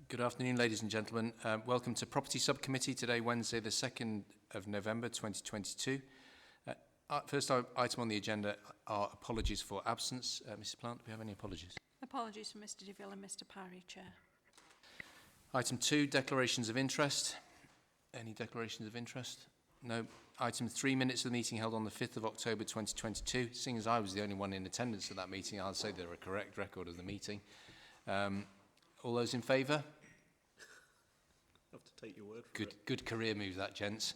Good afternoon, ladies and gentlemen. Welcome to Property Subcommittee today, Wednesday, the 2nd of November 2022. First item on the agenda are apologies for absence. Mrs. Plant, do we have any apologies? Apologies for Mr. DeVille and Mr. Parry, Chair. Item 2, declarations of interest. Any declarations of interest? No. Item 3, minutes of the meeting held on the 5th of October 2022. Seeing as I was the only one in attendance at that meeting, I'll say they're a correct record of the meeting. All those in favour? I have to take your word for it. Good career move, that, gents.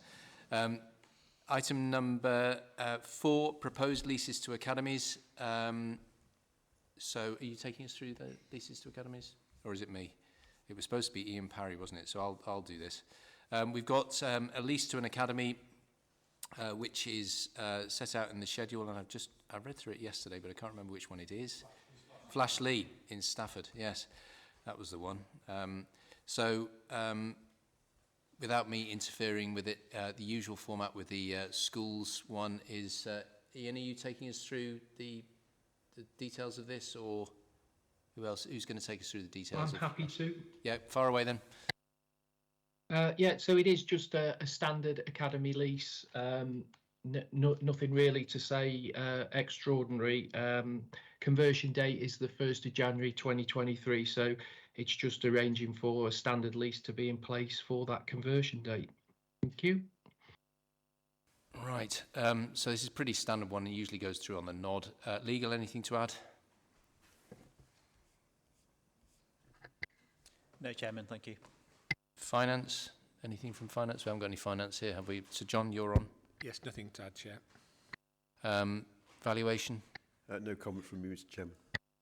Item number 4, proposed leases to academies. So are you taking us through the leases to academies? Or is it me? It was supposed to be Ian Parry, wasn't it? So I'll do this. We've got a lease to an academy, which is set out in the schedule, and I read through it yesterday, but I can't remember which one it is. Flash Lee in Stafford, yes, that was the one. Without me interfering with it, the usual format with the schools one is, Ian, are you taking us through the details of this, or who else? Who's going to take us through the details? I'm happy to. Yeah, far away then. Yeah, so it is just a standard academy lease. Nothing really to say extraordinary. Conversion date is the 1st of January 2023, so it's just arranging for a standard lease to be in place for that conversion date. Thank you. Right, so this is a pretty standard one. It usually goes through on the nod. Legal, anything to add? No, Chairman, thank you. Finance, anything from finance? We haven't got any finance here, have we? So John, you're on. Yes, nothing to add, Chair. Valuation? No comment from you, Mr. Chairman.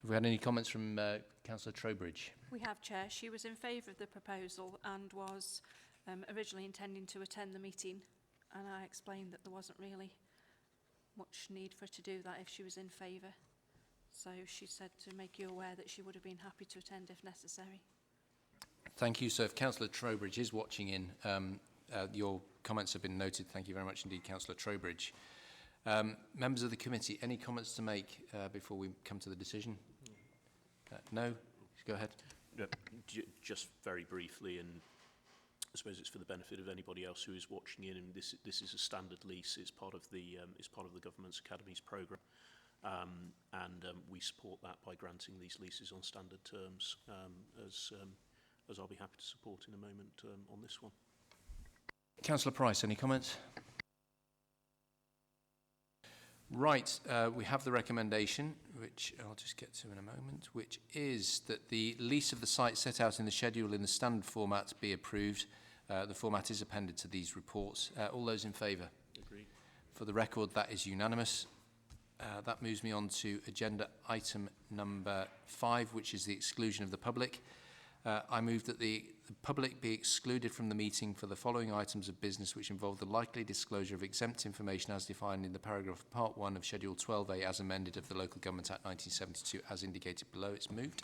Have we had any comments from Councillor Trowbridge? We have, Chair. She was in favour of the proposal and was originally intending to attend the meeting, and I explained that there wasn't really much need for her to do that if she was in favour. So she said to make you aware that she would have been happy to attend if necessary. Thank you. So if Councillor Trowbridge is watching in, your comments have been noted. Thank you very much indeed, Councillor Trowbridge. Members of the committee, any comments to make before we come to the decision? No? Go ahead. Just very briefly, and I suppose it's for the benefit of anybody else who is watching in. And this is a standard lease. It's part of the government's academies programme, and we support that by granting these leases on standard terms, as I'll be happy to support in a moment on this one. Councillor Price, any comments? Right, we have the recommendation, which I'll just get to in a moment, which is that the lease of the site set out in the schedule in the standard format be approved. The format is appended to these reports. All those in favour? Agreed. For the record, that is unanimous. That moves me on to agenda item number 5, which is the exclusion of the public. I move that the public be excluded from the meeting for the following items of business which involve the likely disclosure of exempt information as defined in the paragraph Part 1 of Schedule 12A as amended of the Local Government Act 1972 as indicated below. It's moved.